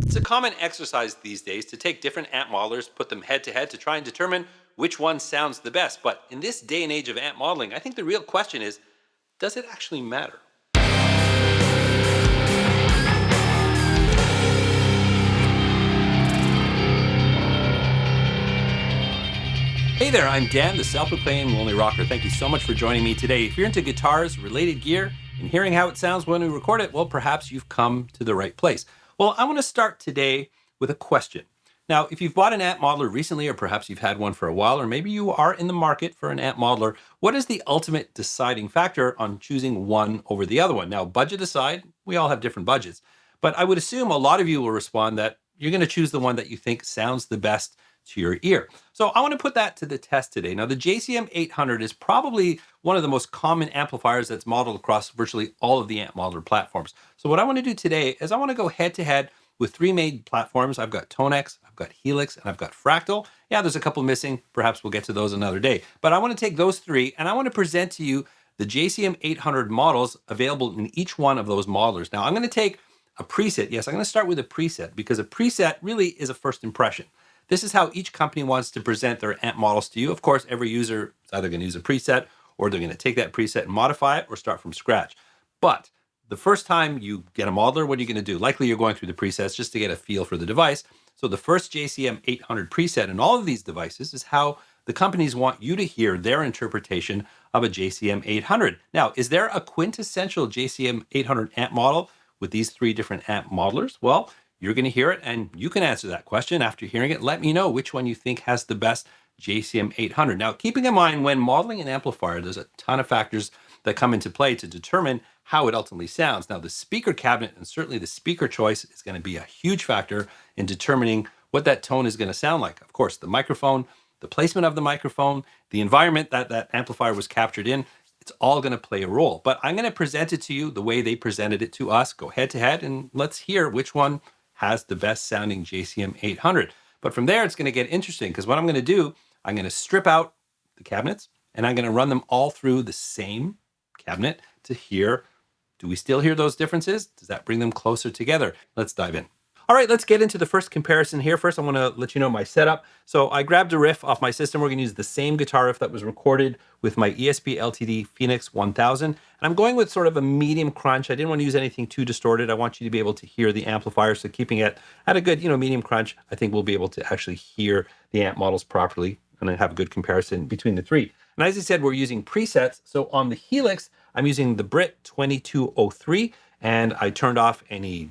It's a common exercise these days to take different amp modelers, put them head to head to try and determine which one sounds the best. But in this day and age of amp modeling, I think the real question is, does it actually matter? Hey there, I'm Dan, the self-proclaimed lonely rocker. Thank you so much for joining me today. If you're into guitars, related gear, and hearing how it sounds when we record it, well, perhaps you've come to the right place. Well, I want to start today with a question. Now, if you've bought an amp modeler recently, or perhaps you've had one for a while, or maybe you are in the market for an amp modeler, what is the ultimate deciding factor on choosing one over the other one? Now, budget aside, we all have different budgets, but I would assume a lot of you will respond that you're going to choose the one that you think sounds the best to your ear. So I want to put that to the test today. Now, the JCM 800 is probably one of the most common amplifiers that's modeled across virtually all of the amp modeler platforms. So what I want to do today is I want to go head to head with three main platforms. I've got TONEX, I've got Helix, and I've got Fractal. Yeah, there's a couple missing. Perhaps we'll get to those another day. But I want to take those three and I want to present to you the JCM 800 models available in each one of those modelers. Now, I'm going to take a preset. Yes, I'm going to start with a preset because a preset really is a first impression. This is how each company wants to present their amp models to you. Of course, every user is either going to use a preset or they're going to take that preset and modify it or start from scratch. But the first time you get a modeler, what are you going to do? Likely you're going through the presets just to get a feel for the device. So the first JCM 800 preset in all of these devices is how the companies want you to hear their interpretation of a JCM 800. Now, is there a quintessential JCM 800 amp model with these three different amp modelers? Well, you're going to hear it and you can answer that question after hearing it. Let me know which one you think has the best JCM 800. Now, keeping in mind when modeling an amplifier, there's a ton of factors that come into play to determine how it ultimately sounds. Now, the speaker cabinet and certainly the speaker choice is going to be a huge factor in determining what that tone is going to sound like. Of course, the microphone, the placement of the microphone, the environment that that amplifier was captured in, it's all going to play a role. But I'm going to present it to you the way they presented it to us. Go head to head and let's hear which one has the best sounding JCM 800. But from there, it's going to get interesting because what I'm going to do, I'm going to strip out the cabinets and I'm going to run them all through the same cabinet to hear, do we still hear those differences? Does that bring them closer together? Let's dive in. All right, let's get into the first comparison here. First, I want to let you know my setup. So I grabbed a riff off my system. We're going to use the same guitar riff that was recorded with my ESP LTD Phoenix 1000. And I'm going with sort of a medium crunch. I didn't want to use anything too distorted. I want you to be able to hear the amplifier. So keeping it at a good, medium crunch, I think we'll be able to actually hear the amp models properly and then have a good comparison between the three. And as I said, we're using presets. So on the Helix, I'm using the Brit 2203 and I turned off any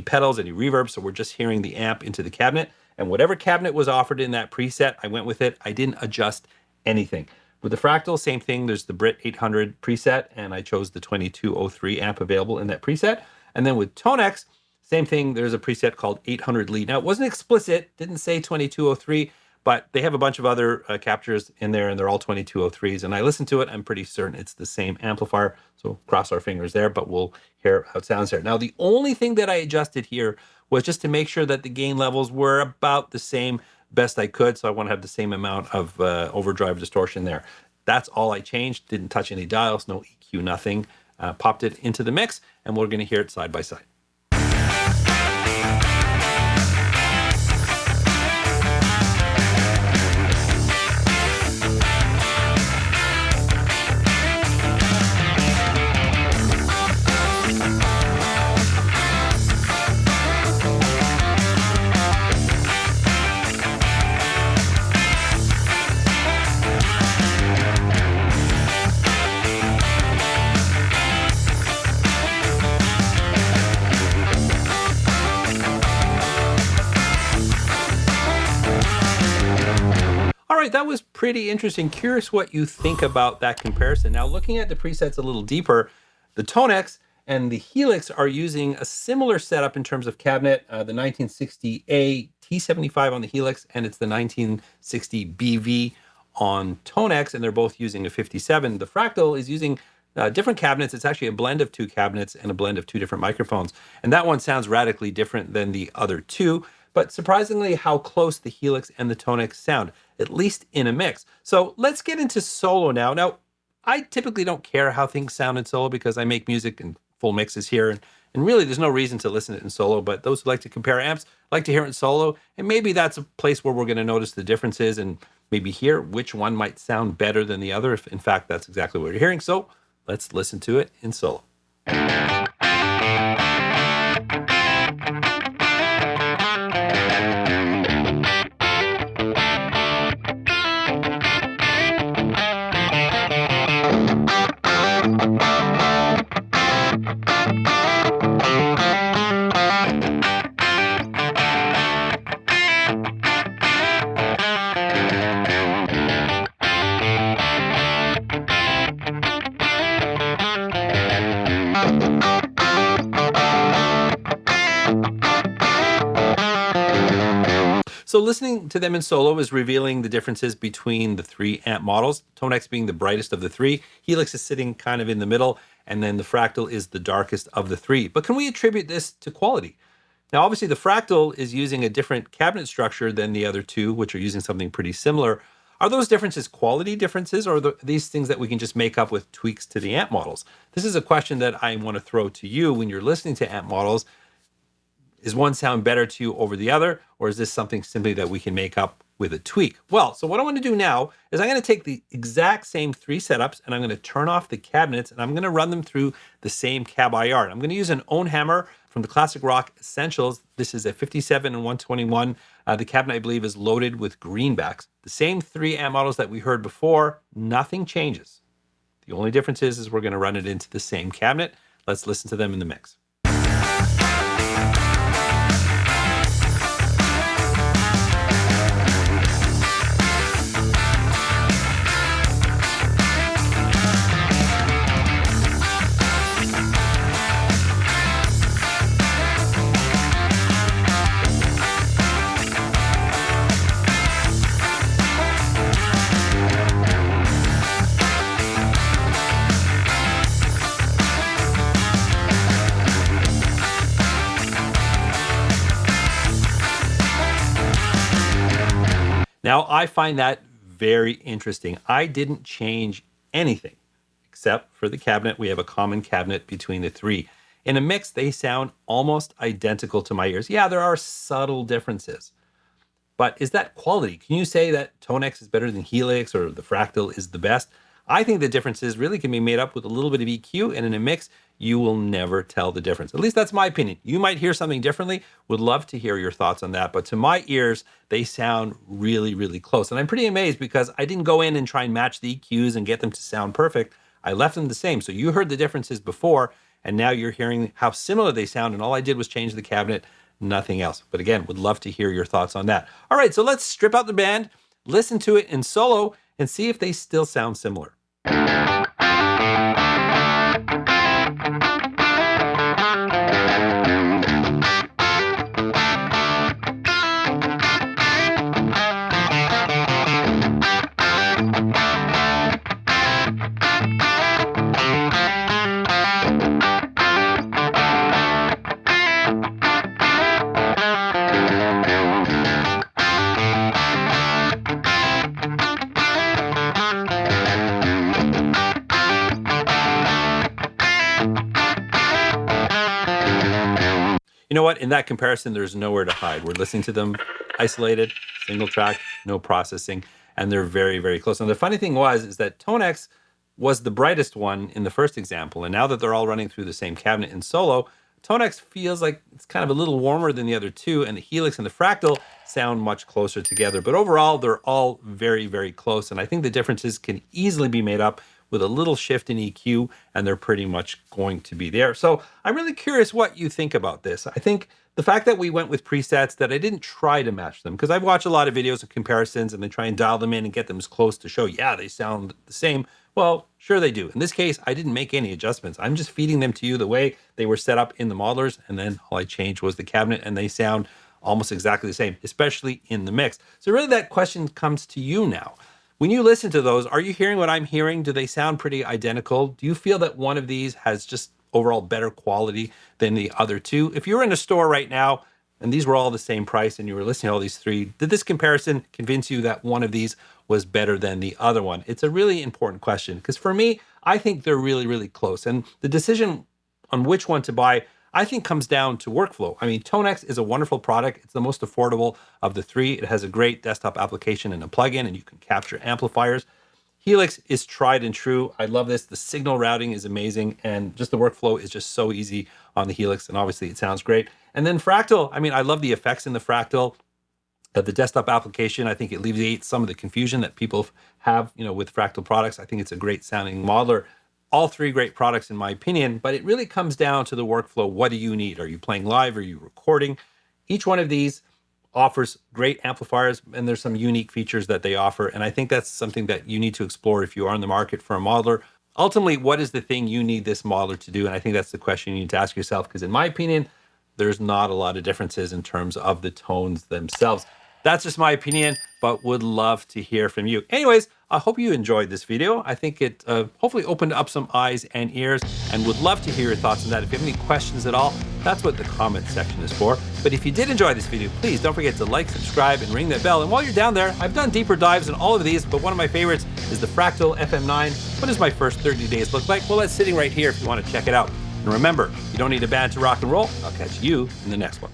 pedals, any reverb. So we're just hearing the amp into the cabinet, and whatever cabinet was offered in that preset, I went with it. I didn't adjust anything. With the Fractal, same thing. There's the Brit 800 preset and I chose the 2203 amp available in that preset. And then with TONEX, same thing. There's a preset called 800 lead. Now it wasn't explicit, didn't say 2203, but they have a bunch of other captures in there and they're all 2203s. And I listened to it, I'm pretty certain it's the same amplifier. So cross our fingers there, but we'll hear how it sounds here. Now, the only thing that I adjusted here was just to make sure that the gain levels were about the same best I could. So I want to have the same amount of overdrive distortion there. That's all I changed. Didn't touch any dials, no EQ, nothing. Popped it into the mix and we're going to hear it side by side. That was pretty interesting. Curious what you think about that comparison. Now, looking at the presets a little deeper, the TONEX and the Helix are using a similar setup in terms of cabinet, the 1960A T75 on the Helix, and it's the 1960 BV on TONEX, and they're both using a 57. The Fractal is using different cabinets. It's actually a blend of two cabinets and a blend of two different microphones. And that one sounds radically different than the other two. but surprisingly how close the Helix and the TONEX sound, at least in a mix. So let's get into solo now. Now, I typically don't care how things sound in solo because I make music in full mixes here, and really there's no reason to listen to it in solo, but those who like to compare amps like to hear it in solo, and maybe that's a place where we're going to notice the differences and maybe hear which one might sound better than the other, if in fact that's exactly what you're hearing. So let's listen to it in solo. So listening to them in solo is revealing the differences between the three amp models, TONEX being the brightest of the three, Helix is sitting kind of in the middle, and then the Fractal is the darkest of the three. But can we attribute this to quality? Now, obviously, the Fractal is using a different cabinet structure than the other two, which are using something pretty similar. Are those differences quality differences, or are these things that we can just make up with tweaks to the amp models? This is a question that I want to throw to you when you're listening to amp models. Is one sound better to you over the other, or is this something simply that we can make up with a tweak? Well, so what I want to do now is I'm going to take the exact same three setups and I'm going to turn off the cabinets and I'm going to run them through the same cab IR. I'm going to use an Ownhammer from the Classic Rock Essentials. This is a 57 and 121. The cabinet, I believe, is loaded with greenbacks. The same three amp models that we heard before, nothing changes. The only difference is we're going to run it into the same cabinet. Let's listen to them in the mix. Now, I find that very interesting. I didn't change anything except for the cabinet. We have a common cabinet between the three. In a mix, they sound almost identical to my ears. Yeah, there are subtle differences, but is that quality? Can you say that TONEX is better than Helix or the Fractal is the best? I think the differences really can be made up with a little bit of EQ, and in a mix, you will never tell the difference. At least that's my opinion. You might hear something differently. Would love to hear your thoughts on that. But to my ears, they sound really, really close. And I'm pretty amazed because I didn't go in and try and match the EQs and get them to sound perfect. I left them the same. So you heard the differences before, and now you're hearing how similar they sound. And all I did was change the cabinet, nothing else. But again, would love to hear your thoughts on that. All right, so let's strip out the band, listen to it in solo, and see if they still sound similar. You know what? In that comparison, there's nowhere to hide. We're listening to them isolated, single track, no processing, and they're very, very close. And the funny thing is that TONEX was the brightest one in the first example. And now that they're all running through the same cabinet in solo, TONEX feels like it's kind of a little warmer than the other two, and the Helix and the Fractal sound much closer together. But overall, they're all very, very close. And I think the differences can easily be made up with a little shift in EQ, and they're pretty much going to be there. So I'm really curious what you think about this. I think the fact that we went with presets, that I didn't try to match them, because I've watched a lot of videos of comparisons and they try and dial them in and get them as close to show, yeah, they sound the same. Well, sure they do. In this case, I didn't make any adjustments. I'm just feeding them to you the way they were set up in the modelers, and then all I changed was the cabinet, and they sound almost exactly the same, especially in the mix. So really that question comes to you now. When you listen to those, are you hearing what I'm hearing? Do they sound pretty identical? Do you feel that one of these has just overall better quality than the other two? If you're in a store right now, and these were all the same price, and you were listening to all these three, did this comparison convince you that one of these was better than the other one? It's a really important question, because for me, I think they're really, really close. And the decision on which one to buy, I think, comes down to workflow. I mean, TONEX is a wonderful product. It's the most affordable of the three. It has a great desktop application and a plugin, and you can capture amplifiers. Helix is tried and true. I love this. The signal routing is amazing, and just the workflow is just so easy on the Helix, and obviously it sounds great. And then Fractal, I mean, I love the effects in the Fractal. The desktop application, I think it alleviates some of the confusion that people have, with Fractal products. I think it's a great sounding modeler. All three great products in my opinion, but it really comes down to the workflow. What do you need? Are you playing live? Are you recording? Each one of these offers great amplifiers, and there's some unique features that they offer. And I think that's something that you need to explore if you are in the market for a modeler. Ultimately, what is the thing you need this modeler to do? And I think that's the question you need to ask yourself, because in my opinion, there's not a lot of differences in terms of the tones themselves. That's just my opinion, but would love to hear from you. Anyways, I hope you enjoyed this video. I think it hopefully opened up some eyes and ears, and would love to hear your thoughts on that. If you have any questions at all, that's what the comment section is for. But if you did enjoy this video, please don't forget to like, subscribe, and ring that bell. And while you're down there, I've done deeper dives in all of these, but one of my favorites is the Fractal FM9. What does my first 30 days look like? Well, that's sitting right here if you want to check it out. And remember, you don't need a band to rock and roll. I'll catch you in the next one.